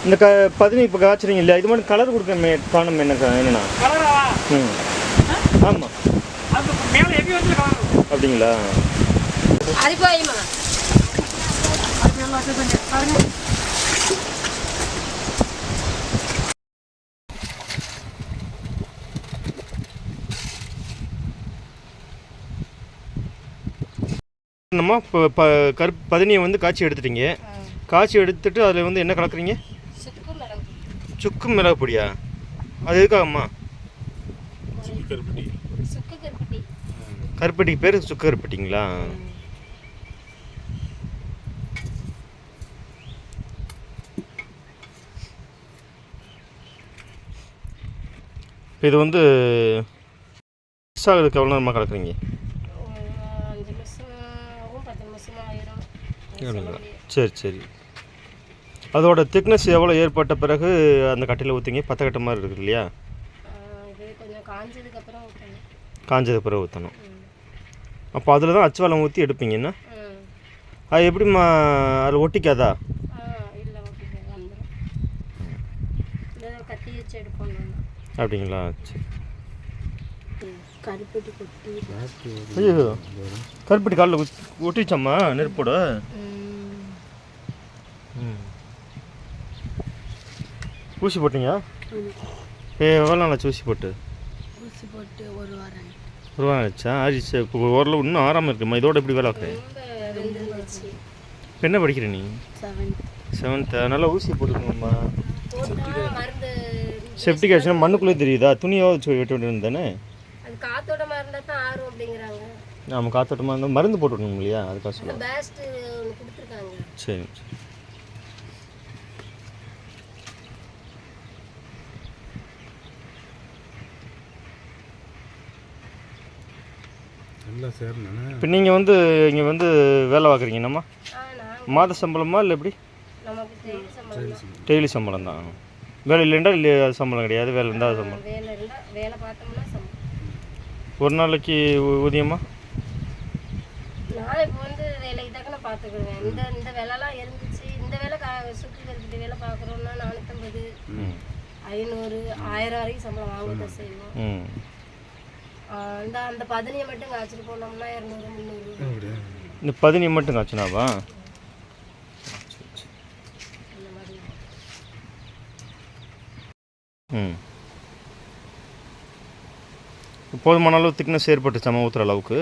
இந்த பதினி இப்போ காய்ச்சிருங்க இல்லையா, இது மாதிரி கலர் கொடுக்க காணும் என்னண்ணா? ம் ஆமாம் அப்படிங்களா? நம்ம இப்போ பதினியை வந்து காய்ச்சி எடுத்துட்டீங்க. காய்ச்சி எடுத்துட்டு அதில் வந்து என்ன கலக்குறீங்க? சுக்கு மிளகு பொடியா? அது எதுக்காகம்மா? கருப்பட்டிக்கு பேர் சுக்கு கருப்பட்டிங்களா? இது வந்து ஆகுதுக்கு எவ்வளோ நேரமாக கலக்குறீங்க? சரி சரி. அதோட திக்னஸ் எவ்வளோ ஏற்பட்ட பிறகு அந்த கட்டையில் ஊற்றிங்க? பத்த கட்டை மாதிரி இருக்குது இல்லையா? காஞ்சது பிறகு ஊற்றணும். அப்போ அதில் தான் அச்சுவலம் ஊற்றி எடுப்பீங்கன்னா அது எப்படிம்மா? அதில் ஒட்டிக்காதா? அப்படிங்களா? சரி. ஐயோ, கருப்பட்டி காலில் ஒட்டிச்சாம்மா நெருப்போட? ஊசி போட்டீங்க? எவ்வளோ நாள் ஆச்சு ஊசி போட்டு? ஒரு வாரம் ஆச்சா? ஆச்சு. இப்போ ஓரளவு இன்னும் ஆறாமல் இருக்குமா? இதோட எப்படி வேலை பார்க்குறேன்? இப்போ என்ன படிக்கிற நீ? 7th. அதனால் ஊசி போட்டுக்கணும்மா. செப்டிக் ஆச்சுன்னா மண்ணுக்குள்ளே தெரியுதா? துணியாவது வச்சு வெட்ட வேண்டியது தானே? நம்ம காத்தோட்டமாக இருந்தால் மருந்து போட்டுவிடணும் இல்லையா? அதுக்காக சொல்லுங்கள். சரி சரி. இப்போ நீங்கள் வந்து இங்கே வந்து வேலை பார்க்குறீங்க என்னம்மா? மாத சம்பளமா இல்லை எப்படி? டெய்லி சம்பளம் தான். வேலை இல்லைண்டா இல்லையா? சம்பளம் கிடையாது. வேலை இருந்தால் சம்பளம். ஒரு நாளைக்கு ஊதியமா? நான் இப்போ வந்து வேலைக்கு தாக்க நான் பார்த்துக்குவேன். இந்த வேலைலாம் இருந்துச்சு. இந்த வேலை சுற்றி கருப்பட்டி வேலை பார்க்குறோம்னா 450, 500, 1000 வரைக்கும் சம்பளம் வாங்க தான் செய்வோம். அந்த பதினியை மட்டும் காய்ச்சிட்டு போனோம்னா 200, 300. இந்த பதினியை மட்டும் காய்ச்சினாவா? போதுமான அளவு திக்னஸ் ஏற்பட்டுச்சாமா ஊற்றுற அளவுக்கு?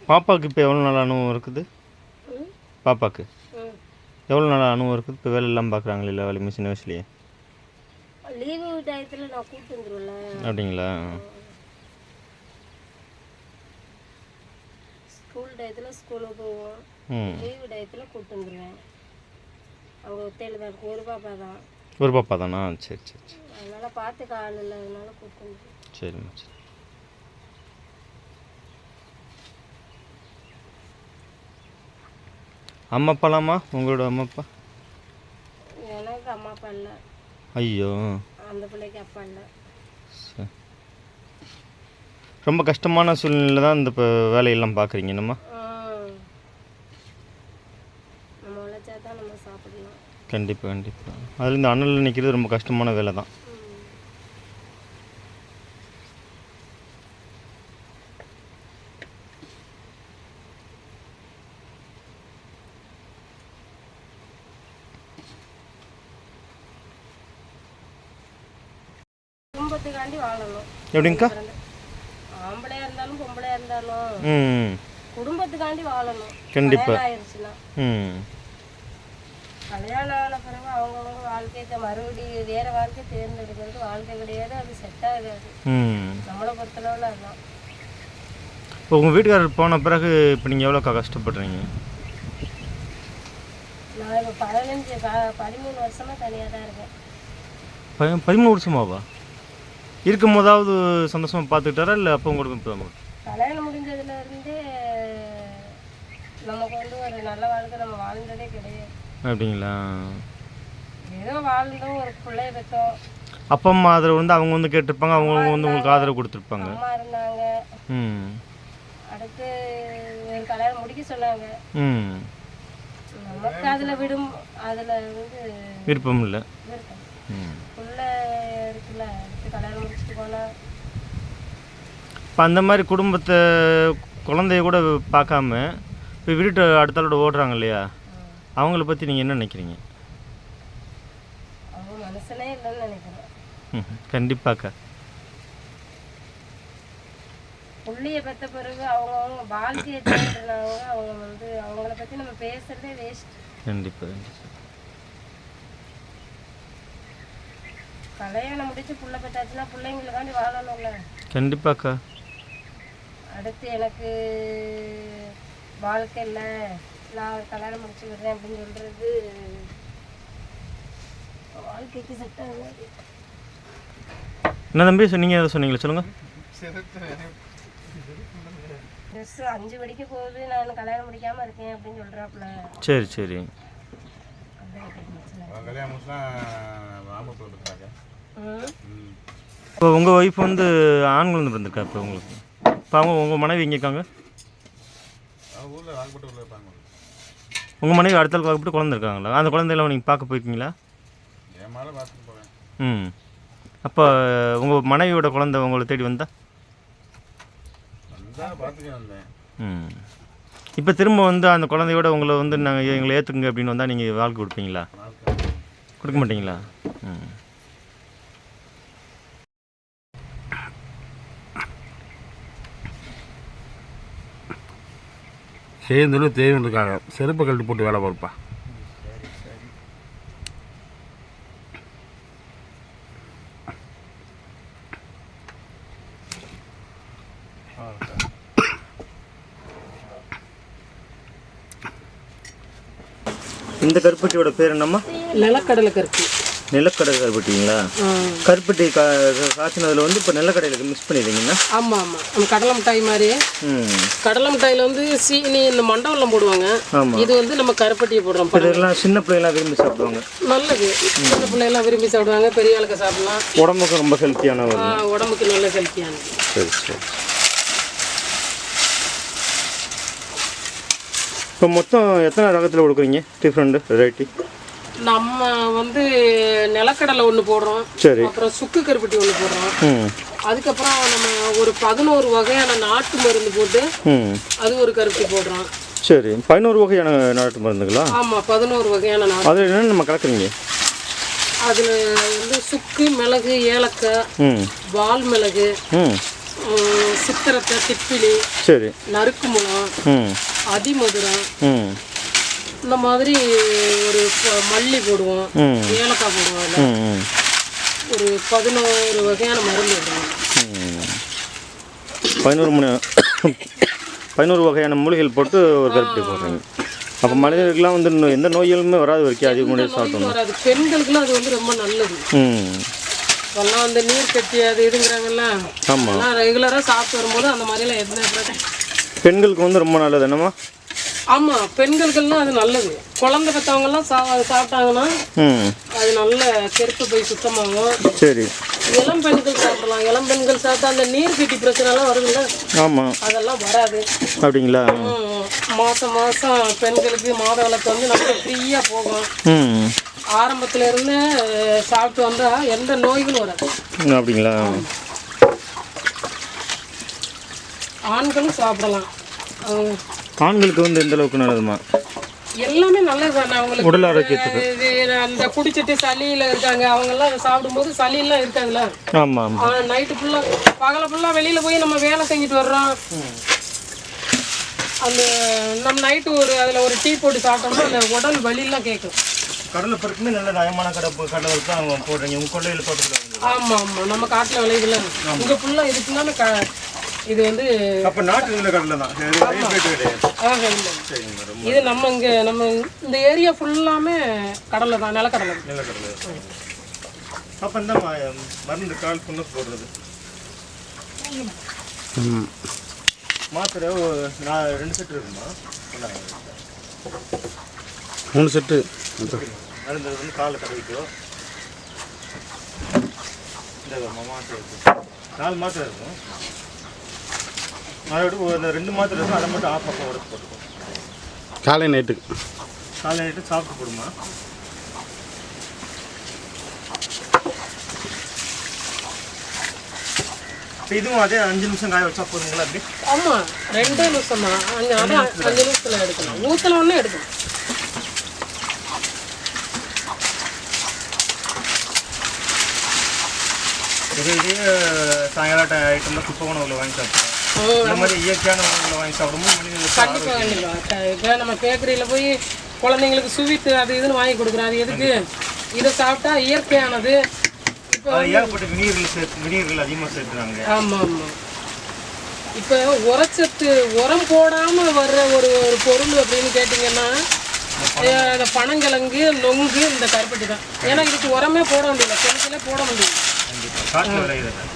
பாப்பாவுக்கு இப்போ எவ்வளோ நாள் அனுபவம் இருக்குது? பாப்பாவுக்கு எவ்வளோ நாள் அனுபவம் இருக்குது? இப்போ வேலை எல்லாம் பார்க்குறாங்களே இல்லை வேலை சின்ன வயசுலேயே? லீவு டயத்தில் நான் கூப்பிட்டு வந்துடுவேன்ல. அப்படிங்களா? ஸ்கூல் டயத்தில் ஸ்கூலுக்கு போவோம். லீவு டயத்தில் கூப்பிட்டு வந்துடுவேன். அவங்க ஒத்தையில் தான் இருக்கும். ஒரு பாப்பா தான். ஒரு பாப்பா தானா? சரி சரி சரி. அதனால் பார்த்துக்க ஆள் இல்லை. அதனால கூப்பிட்டு வந்துடுவேன். சரிம்மா சரி. அம்மா அப்பாலாமா? உங்களோட அம்மா அப்பா? எனக்கு அம்மா அப்பா இல்லை. ஐயோ, அந்த பிள்ளைக்கு அப்பா இல்லை. ரொம்ப கஷ்டமான சூழ்நிலை தான் இந்த இப்போ வேலையெல்லாம் பார்க்குறீங்க என்னம்மா? நம்ம உழைச்சா தான் நம்ம சாப்பிடலாம். கண்டிப்பாக கண்டிப்பாக. அதில் இந்த அனலில் நிற்கிறது ரொம்ப கஷ்டமான வேலை தான். குடும்பத்துக்காண்டி வாழணும். எப்படிங்கக்கா? ஆம்பளையா இருந்தாலும் பொம்பளையா இருந்தாலும் குடும்பத்துக்காண்டி வாழணும். கண்டிப்பாக. ஆயிடுச்சுன்னா கல்யாணம் ஆன பிறகு அவங்கவுங்க வாழ்க்கையை மறுபடியும் வேற வாழ்க்கை தேர்ந்தெடுக்கிறது வாழ்க்கை கிடையாது. அது செட் ஆகாது. நம்மளை பொறுத்தளவில் அதுதான். இப்போ உங்கள் வீட்டுக்காரர் போன பிறகு இப்போ நீங்கள் எவ்வளோக்கா கஷ்டப்படுறீங்க? நான் இப்போ 13 வருஷமாக தனியாக தான் இருக்கேன். 13 வருஷமாவா? இருக்கும் போதாவது சந்தோஷமாக பார்த்துக்கிட்டாரா இல்லை அப்போ உங்களுக்கு? கல்யாணம் முடிஞ்சதுலேருந்து நமக்கு வந்து ஒரு நல்ல வாழ்க்கை நம்ம வாழ்ந்ததே கிடையாது. அப்படிங்களா? ஏதோ வாழ்ந்தோம், ஒரு பிள்ளைய பெற்றோம். அப்பா அம்மா ஆதரவு வந்து அவங்க வந்து கேட்டிருப்பாங்க, அவங்க வந்து உங்களுக்கு ஆதரவு கொடுத்துருப்பாங்க. அம்மா இருந்தாங்க. ம். அடுத்து ஒரு கல்யாணம் முடிக்க சொன்னாங்க. ம். நமக்கு அதில் அதில் வந்து விருப்பம் இல்லை. விருப்பம். ம். பிள்ளை இருக்குல்ல, அடுத்து கல்யாணம் முடிச்சுட்டு போனால். இப்போ அந்த மாதிரி குடும்பத்தை குழந்தைய கூட பார்க்காம இப்போ வீட்டு அடுத்தாலோட ஓடுறாங்க இல்லையா, அவங்கள பற்றி நீங்கள் என்ன நினைக்கிறீங்க? அவங்க மனுஷனே இல்லைன்னு நினைக்கிறேன். கண்டிப்பாக்கா. புள்ளியை பெற்ற பிறகு அவங்க வாழ்க்கையை தேடுறாங்க. அவங்க வந்து அவங்கள பற்றி நம்ம பேசுறதே வேஸ்ட். கண்டிப்பாக கண்டிப்பாக. கல்யாணம் முடிச்சு புள்ள பெற்றாச்சுன்னா பிள்ளைங்களுக்காண்டி வாழணும்ல. கண்டிப்பாக்கா. அடுத்து எனக்கு வாழ்க்கை இல்லை, நான் கல்யாணம் முடிச்சு விடுறேன் அப்படின்னு சொல்கிறது வாழ்க்கைக்கு செட் ஆகாது. என்ன தம்பி சொன்னீங்க? எதை சொன்னீங்களா சொல்லுங்கள். ட்ரெஸ்ஸு 5 படிக்க போகுது, நான் கல்யாணம் முடிக்காமல் இருக்கேன் அப்படின்னு சொல்கிறாப்புல. சரி சரி. இப்போ உங்கள் ஒய்ஃப் வந்து ஆண் குழந்தை பிறந்திருக்கா இப்போ உங்களுக்கு? இப்போ அவங்க உங்கள் மனைவி இங்கே இருக்காங்க? உங்கள் மனைவி அடுத்த வாக்கப்பட்டு குழந்தை இருக்காங்களா? அந்த குழந்தையெல்லாம் நீங்கள் பார்க்க போயிருக்கீங்களா? ம். அப்போ உங்கள் மனைவியோட குழந்தை உங்களை தேடி வந்தா? ம். இப்போ திரும்ப வந்து அந்த குழந்தையோட உங்களை வந்து நாங்கள் எங்களை ஏற்றுக்குங்க அப்படின்னு வந்தால் நீங்கள் வாழ்க்கை கொடுப்பீங்களா? கொடுக்க மாட்டீங்களா? ம். சேர்ந்துன்னு தேவைன்றதுக்காக செருப்பை கழட்டி போட்டு வேலை பார்ப்பா. இந்த கருப்பட்டியோட பேர் என்னம்மா? நிலக்கடலை கருப்பட்டி. நிலக்கடலை கருப்பட்டிங்களா? கருப்பட்டி காய்ச்சினதில் வந்து இப்போ நிலக்கடையில் மிக்ஸ் பண்ணிடுறீங்கன்னா? ஆமாம் ஆமாம். நம்ம கடலை மிட்டாய் மாதிரி. கடலை மிட்டாயில் வந்து சீனி இந்த மண்டவெல்லாம் போடுவாங்க. இது வந்து நம்ம கருப்பட்டியை போடுறோம். இதெல்லாம் சின்ன பிள்ளைலாம் விரும்பி சாப்பிடுவாங்க. நல்லது. சின்ன பிள்ளைலாம் விரும்பி சாப்பிடுவாங்க, பெரிய ஆளுக்கு சாப்பிடலாம். உடம்புக்கு ரொம்ப ஹெல்த்தியான. உடம்புக்கு நல்ல ஹெல்த்தியானது. சரி சரி. இப்போ மொத்தம் எத்தனை ரகத்தில் கொடுக்குறீங்க? Different variety. நம்ம வந்து நிலக்கடலை ஒன்று போடுறோம். சரி. அப்புறம் சுக்கு கருப்பட்டி ஒன்று போடுறோம். அதுக்கப்புறம் நம்ம ஒரு 11 வகையான நாட்டு மருந்து போட்டு அது ஒரு கருப்பட்டி போடுறோம். சரி. 11 வகையான நாட்டு மருந்துங்களா? ஆமாம், 11 வகையான நாட்டு. அதில் என்னென்ன நம்ம கலக்குறீங்க? அதில் வந்து சுக்கு, மிளகு, ஏலக்காய், வால் மிளகு, சித்திரத்தை, திப்பிலி, சரி, நறுக்கு முளம், அதிமதுரம், இந்த மாதிரி ஒரு மல்லி போடுவோம், ஏலக்காய் போடுவோம். அதில் ஒரு 11 வகையான மருந்து போடுவோம். 11 வகையான மூலிகைகள் போட்டு ஒரு கருப்பட்டி போடுறீங்க. அப்போ மனிதர்களுக்கெல்லாம் வந்து எந்த நோய்களுமே வராது வரைக்கும் அதிக முன்னாடி சாப்பிட்டோம். வராது. பெண்களுக்குலாம் அது வந்து ரொம்ப நல்லது. இப்போல்லாம் வந்து நீர் கட்டி அது இதுங்கிறாங்கல்ல. ஆமாம். ரெகுலராக சாப்பிட்டு வரும்போது அந்த மாதிரிலாம் எந்த பெண்களுக்கு வந்து ரொம்ப நல்லது என்னம்மா? ஆமாம், பெண்களுக்கெல்லாம் அது நல்லது. குழந்தை பெற்றவங்கெல்லாம் சாப்பிட்டாங்கன்னா அது நல்ல கெருப்பு போய் சுத்தமாகும். சரி. இளம் பெண்கள் சாப்பிடலாம். இளம் பெண்கள் சாப்பிட்டா அந்த நீர் கட்டி பிரச்சனைலாம் வருதுல்ல. ஆமாம், அதெல்லாம் வராது. அப்படிங்களா? மாதம் மாதம் பெண்களுக்கு மாத விளக்கு வந்து நல்லா ஃப்ரீயாக போகும். ஆரம்பத்துல இருந்து சாப்பிட்டு வந்தா எந்த நோய்களும் வராது. அப்படிங்களா? ஆண்களும் சாப்பிடலாம். ஆண்களுக்கு வந்து எந்த அளவுக்கு நல்லதுமா? எல்லாமே நல்லது தானே அவங்களுக்கு. உடல் ஆரோக்கியத்துக்கு அந்த குடிச்சிட்டு சளியில இருக்காங்க, அவங்க எல்லாம் அதை சாப்பிடும்போது சளி எல்லாம் இருக்காதுல்ல. ஆமாம். நைட்டு ஃபுல்லா பகல ஃபுல்லா வெளியில போய் நம்ம வேலை செஞ்சுட்டு வர்றோம். அந்த நம்ம நைட்டு அதில் ஒரு டீ போட்டு சாப்பிட்டோம்னா அந்த உடல் வலியெல்லாம் கேட்கும். கடலை பருப்புமே நல்ல நயமான கடலை தான் அவங்க போடுறீங்க. உங்கள் கொள்ளையில் போட்டுருக்காங்க. ஆமாம் ஆமாம், நம்ம காட்டில் விளையுதுல. உங்கள் ஃபுல்லாக இது ஃபுல்லாமே இது வந்து அப்போ நாட்டு கடலை தான். இது நம்ம இங்கே நம்ம இந்த ஏரியா ஃபுல்லாமே கடலை தான், நிலக்கடலை. அப்போ இந்த மருந்து கால் புண்ணு போடுறது மாத்திரை 2 செட் இருக்குமா? 3 செட்டு. அது வந்து காலில் தடவிக்கோ. இந்த மாத்திரை இருக்குது, 4 மாத்திரை இருக்கும். அதை விட்டு ஒரு 2 மாத்திரை இருக்கும், அதை மட்டும் ஆஃப் பக்கம் உடச்சு போட்டுக்கோ. காலை நைட்டுக்கு சாப்பிட்டு போடுமா. இப்போ இதுவும் அதே 5 நிமிஷம் காய வச்சா போதுங்களா? அப்படி ஆமாம், 2 நிமிஷம் தான். அதான் 5 நிமிஷத்தில் எடுக்கணும். ஊற்றலோடனே எடுக்கணும். இதே சாயங்கால ஐட்டம்லாம் குப்பை உணவுகளை வாங்கி சாப்பிடுவோம். இந்த மாதிரி இயற்கையான உணவுகளை வாங்கி சாப்பிடும்போது மனிதர்களுக்கு கண்டிப்பாக கண்டிப்பாக. இப்போ நம்ம பேக்கரியில் போய் குழந்தைங்களுக்கு ஸ்வீட்டு அது இதுன்னு வாங்கி கொடுக்குறோம். அது எதுக்கு? இதை சாப்பிட்டா இயற்கையானது. இப்போ ஏகப்பட்ட வினிகர்கள் அதிகமாக சேர்த்துறாங்க. ஆமாம் ஆமாம். இப்போ உரச்சத்து உரம் போடாமல் வர்ற ஒரு பொருள் அப்படின்னு கேட்டிங்கன்னா இந்த பனங்கிழங்கு, நொங்கு, இந்த கருப்பட்டி தான். ஏன்னா இதுக்கு உரமே போட முடியல, கெமிக்கலே போட முடியல.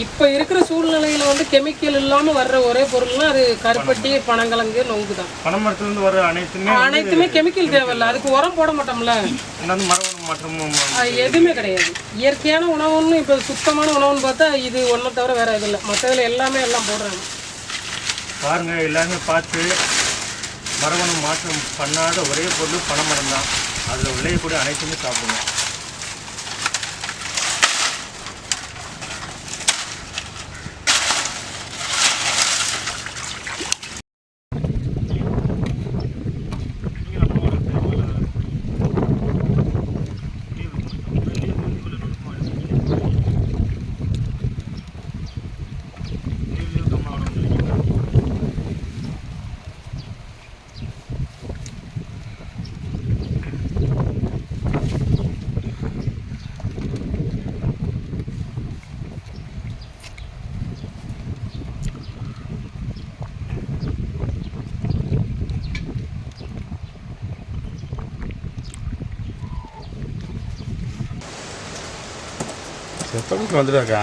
இப்போ இருக்கிற சூழ்நிலையில் வந்து கெமிக்கல் இல்லாமல் வர்ற ஒரே பொருள்னா அது கருப்பட்டி, பனங்கிழங்கு, நொங்கு தான். பனைமரத்துலேருந்து வர அனைத்துமே கெமிக்கல் தேவையில்லை. அதுக்கு உரம் போட மாட்டோம்ல, மரபணு மாற்றமும் எதுவுமே கிடையாது. இயற்கையான உணவுன்னு இப்போ சுத்தமான உணவுன்னு பார்த்தா இது ஒன்றை தவிர வேற எதுவும் இல்லை. மற்றதில் எல்லாமே எல்லாம் போடுறாங்க. பாருங்க, எல்லாருமே பார்த்து மரபணு மாற்றம் பண்ணாத ஒரே பொருள் பனைமரம் தான். அதில் விளையக்கூடிய அனைத்துமே சாப்பிடுங்க. செப்பலுக்கு வந்துட்டாக்கா